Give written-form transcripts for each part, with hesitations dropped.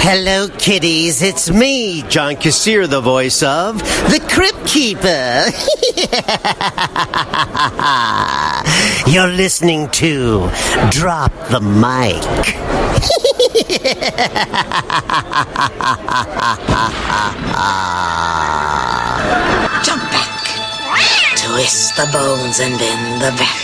Hello, kiddies. It's me, John Kassir, the voice of the Crypt Keeper. You're listening to Drop the Mic. Jump back. Twist the bones and bend the back.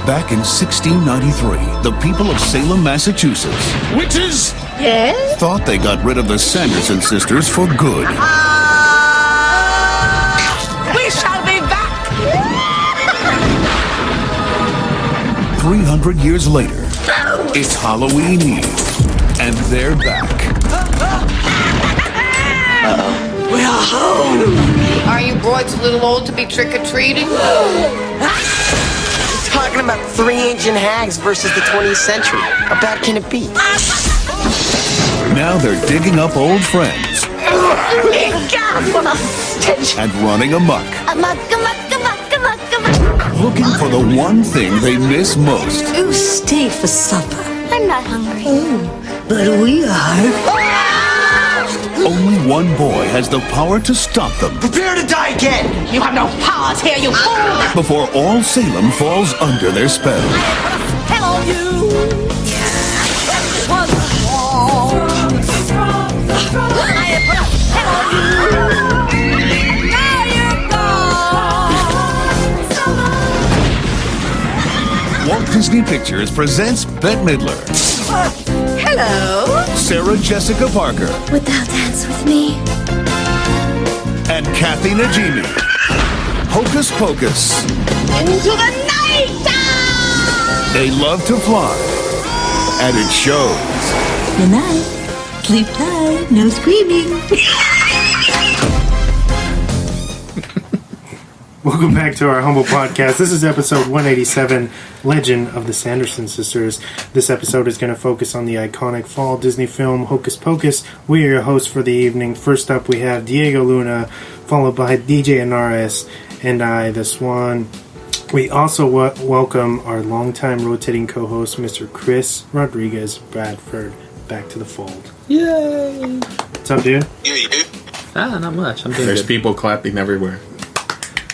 Back in 1693, the people of Salem, Massachusetts, Witches? Yes? thought they got rid of the Sanderson sisters for good. We shall be back. 300 years later, it's Halloween Eve, and they're back. We're home. Are you boys a little old to be trick-or-treating? Talking about 3 ancient hags versus the 20th century. How bad can it be? Now they're digging up old friends and running amok, looking for the one thing they miss most. Who stay for supper? I'm not hungry. But we are. Only one boy has the power to stop them Prepare to die again! You have no powers here, you fool! before all Salem falls under their spell. Tell you! Walt Disney Pictures presents Bette Midler, Hello. Sarah Jessica Parker, Would thou dance with me? and Kathy Najimy. Hocus Pocus. Into the night! They love to fly, and it shows. Good night. Sleep tight. No screaming. Welcome back to our humble podcast. This is episode 187, Legend of the Sanderson Sisters. This episode is going to focus on the iconic fall Disney film Hocus Pocus. We are your hosts for the evening. First up, we have Diego Luna, followed by DJ Anaris, and I, the Swan. We also welcome our longtime rotating co-host, Mr. Chris Rodriguez Bradford, back to the fold. Yay! What's up, dude? Yeah, you do. Not much. I'm doing There's good. people clapping everywhere.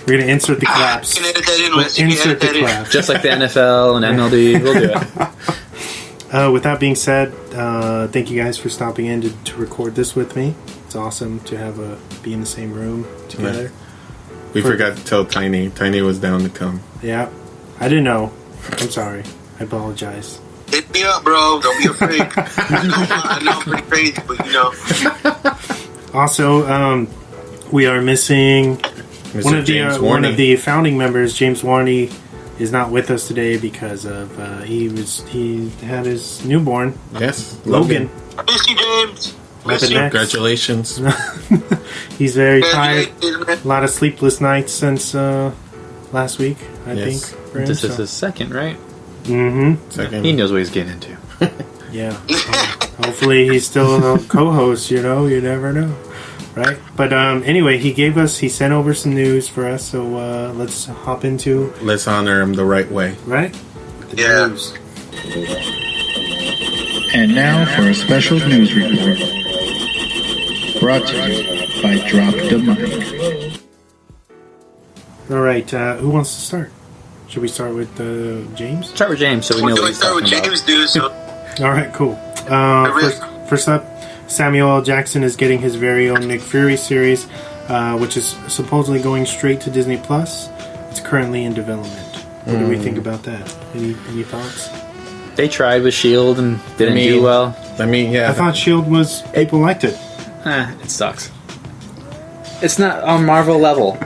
We're going to insert the claps. You can edit that in, We'll Wes. You can insert edit the that in. claps. Just like the NFL and MLB, we'll do it. With that being said, thank you guys for stopping in to record this with me. It's awesome to have be in the same room together. We forgot to tell Tiny. Tiny was down to come. Yeah, I didn't know. I'm sorry. I apologize. Hit me up, bro. Don't be afraid. I know I'm pretty crazy, but you know. Also, we are missing Mr. one of James the founding members. James Warney is not with us today because of he had his newborn. Yes, Logan. I miss you, James. Miss Weapon you. X. Congratulations. He's very tired. Congratulations, man. A lot of sleepless nights since last week, I Yes. think. For him, This is so. his second, right? Mm-hmm. Second. He knows what he's getting into. Yeah. Hopefully he's still a co-host, you never know. Right? But anyway, he sent over some news for us, so let's hop into... Let's honor him the right way. Right? The Yeah. news. And now for a special news report. Brought to you by Drop the Mic. Alright, who wants to start? Should we start with James? Start with James so we know We're what going to he's start with talking James, about. dude. So, Alright, cool. First up, Samuel L. Jackson is getting his very own Nick Fury series, which is supposedly going straight to Disney+. It's currently in development. What do we think about that? Any thoughts? They tried with S.H.I.E.L.D. and didn't do well. I mean, yeah. I thought S.H.I.E.L.D. was... People liked it. It sucks. It's not on Marvel level.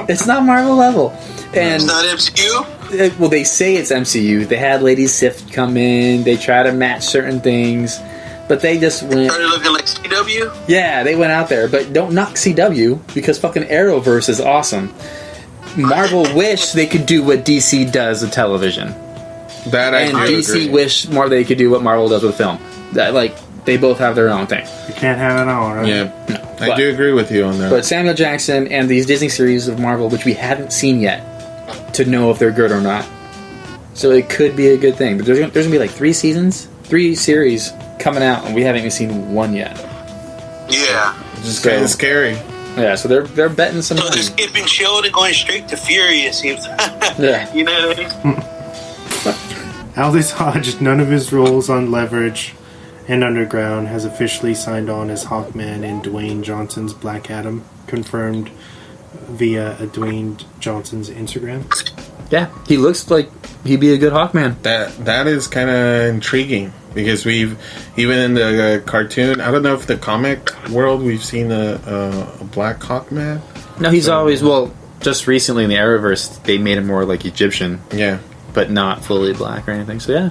It's not Marvel level. And it's not MCU? well, they say it's MCU. They had Lady Sif come in. They try to match certain things. But they just went... Started looking like CW? Yeah, they went out there. But don't knock CW, because fucking Arrowverse is awesome. Marvel wish they could do what DC does with television. That I And do DC agree. wish more they could do what Marvel does with film. That, like, they both have their own thing. You can't have it all, right? Yeah, I but- do agree with you on that. But Samuel Jackson and these Disney series of Marvel, which we haven't seen yet, to know if they're good or not. So it could be a good thing. But there's going to be like 3 series coming out, and we haven't even seen one yet. Yeah. It's kind of scary. Yeah, so they're betting some So money. they're skipping Shield and going straight to Fury, it seems. Yeah. You know what I mean? Aldous Hodge, none of his roles on Leverage and Underground, has officially signed on as Hawkman in Dwayne Johnson's Black Adam, confirmed via Dwayne Johnson's Instagram. Yeah, he looks like he'd be a good Hawkman. That is kind of intriguing because we've even in the cartoon. I don't know if the comic world we've seen a Black Hawkman. No, he's always just recently in the Arrowverse they made him more like Egyptian. Yeah, but not fully black or anything. So yeah,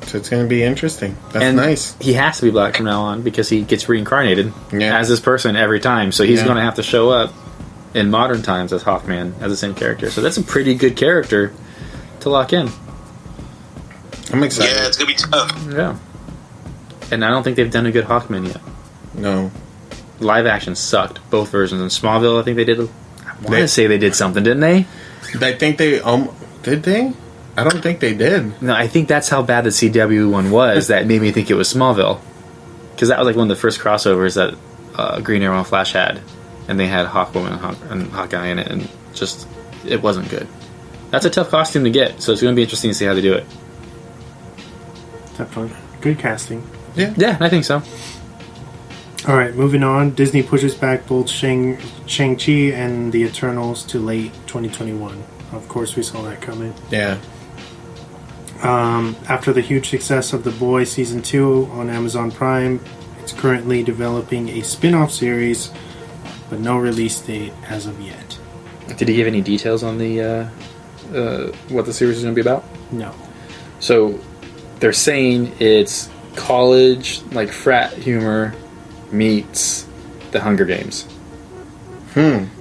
so it's gonna be interesting. That's and nice. He has to be black from now on because he gets reincarnated as this person every time. So he's going to have to show up in modern times as Hawkman as the same character. So that's a pretty good character to lock in. I'm excited. Yeah, it's gonna be tough. Yeah, and I don't think they've done a good Hawkman yet. No, live action sucked. Both versions. In Smallville, I think they did. I want to say they did something, didn't they? I think they did they. I don't think they did. No, I think that's how bad the CW one was. That made me think it was Smallville, because that was like one of the first crossovers that Green Arrow and Flash had, and they had Hawkwoman and Hawkeye in it, and just it wasn't good. That's a tough costume to get, so it's going to be interesting to see how they do it. Definitely. Good casting. Yeah, I think so. Alright, moving on. Disney pushes back both Shang-Chi and the Eternals to late 2021. Of course, we saw that coming. Yeah. After the huge success of The Boys Season 2 on Amazon Prime, it's currently developing a spin-off series, but no release date as of yet. Did he give any details on the what the series is going to be about? No. So they're saying it's college, like frat humor, meets the Hunger Games.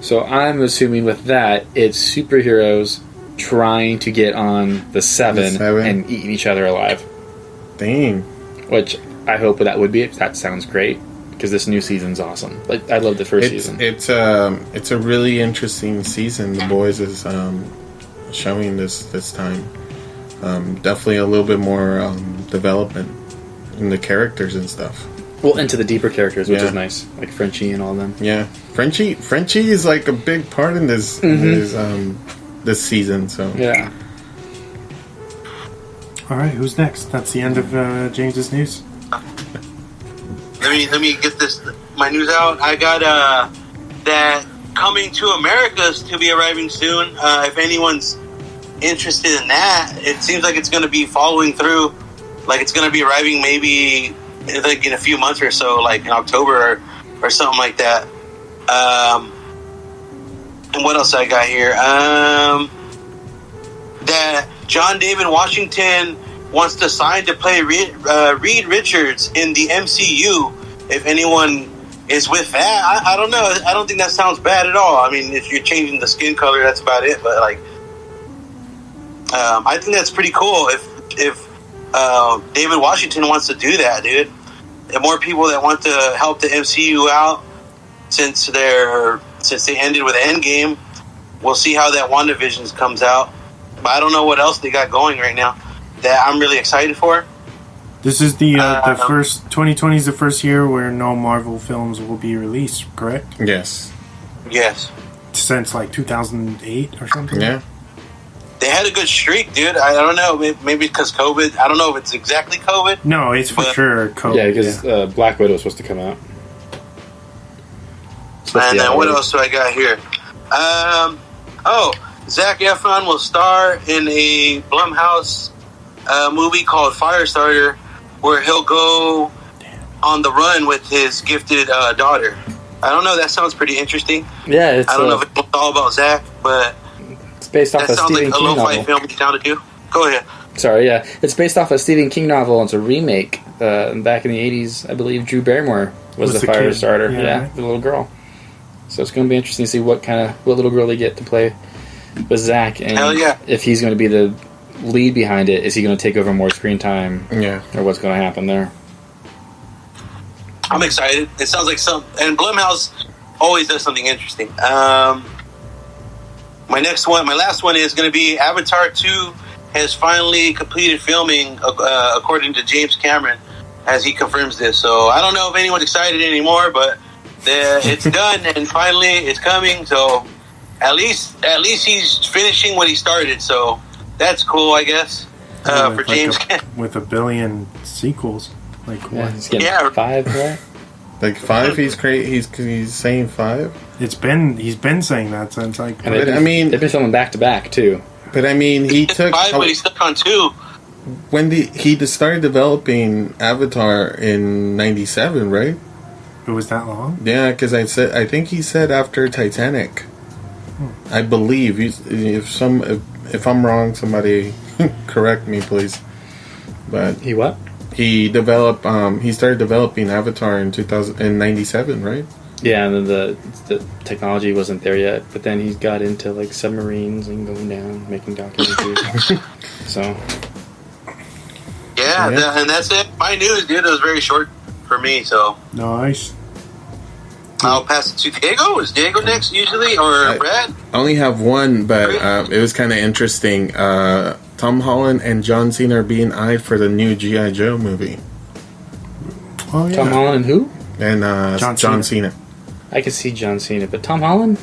So I'm assuming with that, it's superheroes trying to get on the seven and eating each other alive. Dang. Which I hope that would be. That sounds great because this new season's awesome. Like I love the first season. It's a really interesting season. The Boys is showing this time. Definitely a little bit more development in the characters and stuff. Well, into the deeper characters, which is nice, like Frenchie and all of them. Yeah, Frenchie is like a big part in this this season. So yeah. All right, who's next? That's the end of James's news. Let me get my news out. I got that Coming to America is to be arriving soon. If anyone's interested in that, it seems like it's going to be following through. Like it's going to be arriving maybe like in a few months or so, like in October or something like that. And what else I got here? That John David Washington wants to sign to play Reed Richards in the MCU. If anyone is with that, I don't know. I don't think that sounds bad at all. I mean, if you're changing the skin color, that's about it. But like, I think that's pretty cool. If David Washington wants to do that, dude. The more people that want to help the MCU out since they ended with Endgame, we'll see how that WandaVision comes out. But I don't know what else they got going right now that I'm really excited for. This is the first 2020 is the first year where no Marvel films will be released, correct? Yes. Since like 2008 or something. Yeah. They had a good streak, dude. I don't know. Maybe because COVID. I don't know if it's exactly COVID. No, it's for sure COVID. Yeah, because Black Widow was supposed to come out. And then what else do I got here? Zac Efron will star in a Blumhouse movie called Firestarter, where he'll go on the run with his gifted daughter. I don't know. That sounds pretty interesting. Yeah, I don't know if it's all about Zac, but it's based off that a sounds Stephen like a King lo-fi novel. film down to do. Go ahead. Sorry, yeah, it's based off a Stephen King novel. It's a remake. Back in the 80s, I believe Drew Barrymore was the Firestarter. Yeah, the little girl. So it's going to be interesting to see what little girl they get to play with Zac, and if he's going to be the lead behind it. Is he going to take over more screen time? Yeah, or what's going to happen there? I'm excited. It sounds like and Blumhouse always does something interesting. My last one is going to be Avatar 2 has finally completed filming, according to James Cameron. as he confirms this. So I don't know if anyone's excited anymore, but it's done, and finally it's coming. So at least he's finishing what he started. So that's cool, I guess. For James, with 1 billion sequels, like what? Yeah, 5, right? Like 5, he's saying 5. He's been saying that since like. But I mean, they've been filming back to back too. But I mean, he took 5, but he's stuck on 2. When he started developing Avatar in '97, right? It was that long? Yeah, because I think he said after Titanic. I believe. If I'm wrong, somebody correct me, please. But he what? He developed. He started developing Avatar in 1997, right? Yeah, and then the technology wasn't there yet. But then he got into like submarines and going down, making documentaries. So. Yeah, and that's it. My news, dude, it was very short for me. So nice. I'll pass it to Diego. Is Diego next usually, or Brad? I only have one, but it was kind of interesting. Tom Holland and John Cena are being eyed for the new G.I. Joe movie. Oh yeah. Tom Holland and who? And John Cena. I can see John Cena, but Tom Holland?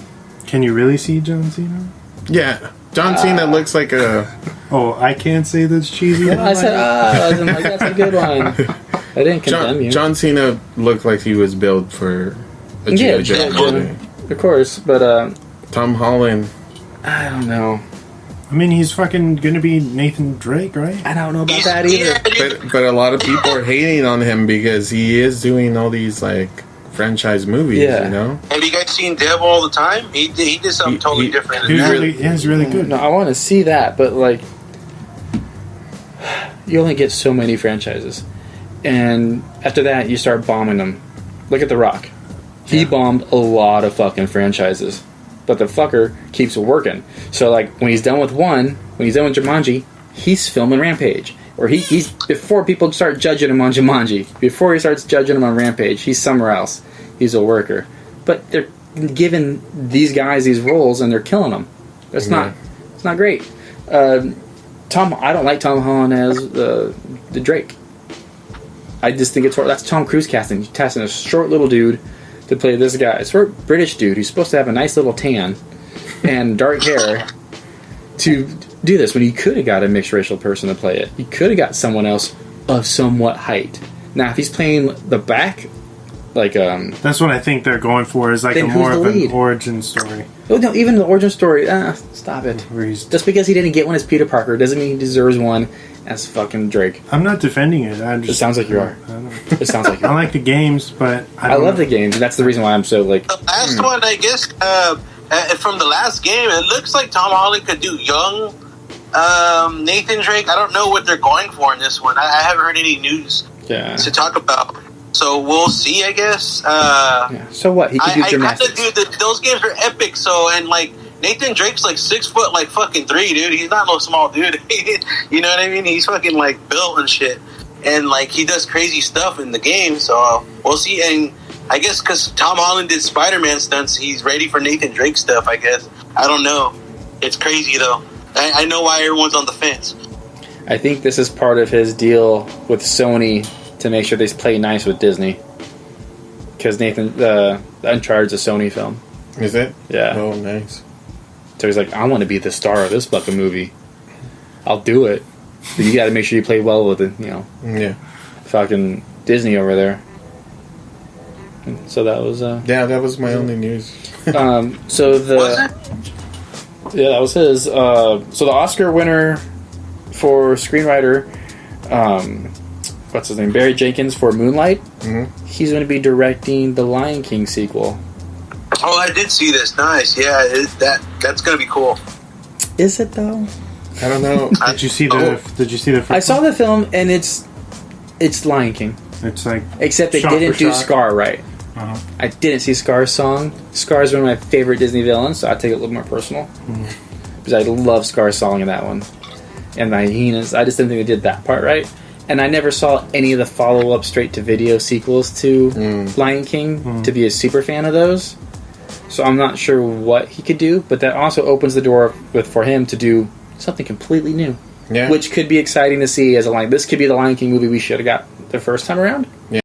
Can you really see John Cena? Yeah, John Cena looks like a. Oh, I can't say that's cheesy. Yeah, I said, I'm like, that's a good one. I didn't condemn you. John Cena looked like he was built for a G.I. Joe movie. Of course, but Tom Holland. I don't know. I mean, he's fucking gonna be Nathan Drake, right? I don't know about that either. But a lot of people are hating on him because he is doing all these like franchise movies. Yeah. You know. Have you guys seen Devil All the Time? He did something totally different. He's really good. No, I want to see that, but like, you only get so many franchises, and after that, you start bombing them. Look at The Rock. He bombed a lot of fucking franchises, but the fucker keeps working. So like, when he's done with one, when he's done with Jumanji, he's filming Rampage. Or he's before people start judging him on Jumanji, before he starts judging him on Rampage, he's somewhere else. He's a worker. But they're giving these guys these roles and they're killing them. It's not great. I don't like Tom Holland as the Drake. I just think that's Tom Cruise casting. He's casting a short little dude to play this guy. A short British dude who's supposed to have a nice little tan and dark hair to do this when he could have got a mixed racial person to play it. He could have got someone else of somewhat height. Now, if he's playing the back, like that's what I think they're going for, is like a more of an origin story. Oh no, even the origin story. Stop it. Just because he didn't get one as Peter Parker doesn't mean he deserves one as fucking Drake. I'm not defending it. It sounds like you are. It sounds like you are. I like the games, but I love the games, and that's the reason why I'm so like. The last one, I guess, from the last game, it looks like Tom Holland could do young Nathan Drake. I don't know what they're going for in this one. I haven't heard any news to talk about. So we'll see, I guess. So what? He can do gymnastics. Those games are epic. So, and like Nathan Drake's like 6 foot, like fucking 3, dude. He's not no small dude. You know what I mean? He's fucking like built and shit. And like he does crazy stuff in the game. So we'll see. And I guess because Tom Holland did Spider-Man stunts, he's ready for Nathan Drake stuff, I guess. I don't know. It's crazy though. I know why everyone's on the fence. I think this is part of his deal with Sony to make sure they play nice with Disney. Because Uncharted's a Sony film. Is it? Yeah. Oh, nice. So he's like, I want to be the star of this fucking movie. I'll do it. But you got to make sure you play well with it, fucking Disney over there. And so that was that was my only news. That was his. So the Oscar winner for screenwriter, what's his name? Barry Jenkins for Moonlight. Mm-hmm. He's going to be directing the Lion King sequel. Oh, I did see this. Nice. Yeah, that's going to be cool. Is it though? I don't know. Did you see the? Did you see the? I saw the film, and it's Lion King. It's like except they didn't do Scar right. Uh-huh. I didn't see Scar's song. Scar is one of my favorite Disney villains, so I take it a little more personal. Because I love Scar's song in that one. And the hyenas, I just didn't think they did that part right. And I never saw any of the follow-up straight-to-video sequels to Lion King to be a super fan of those. So I'm not sure what he could do, but that also opens the door for him to do something completely new. Yeah. Which could be exciting to see as a Lion. This could be the Lion King movie we should have got the first time around. Yeah.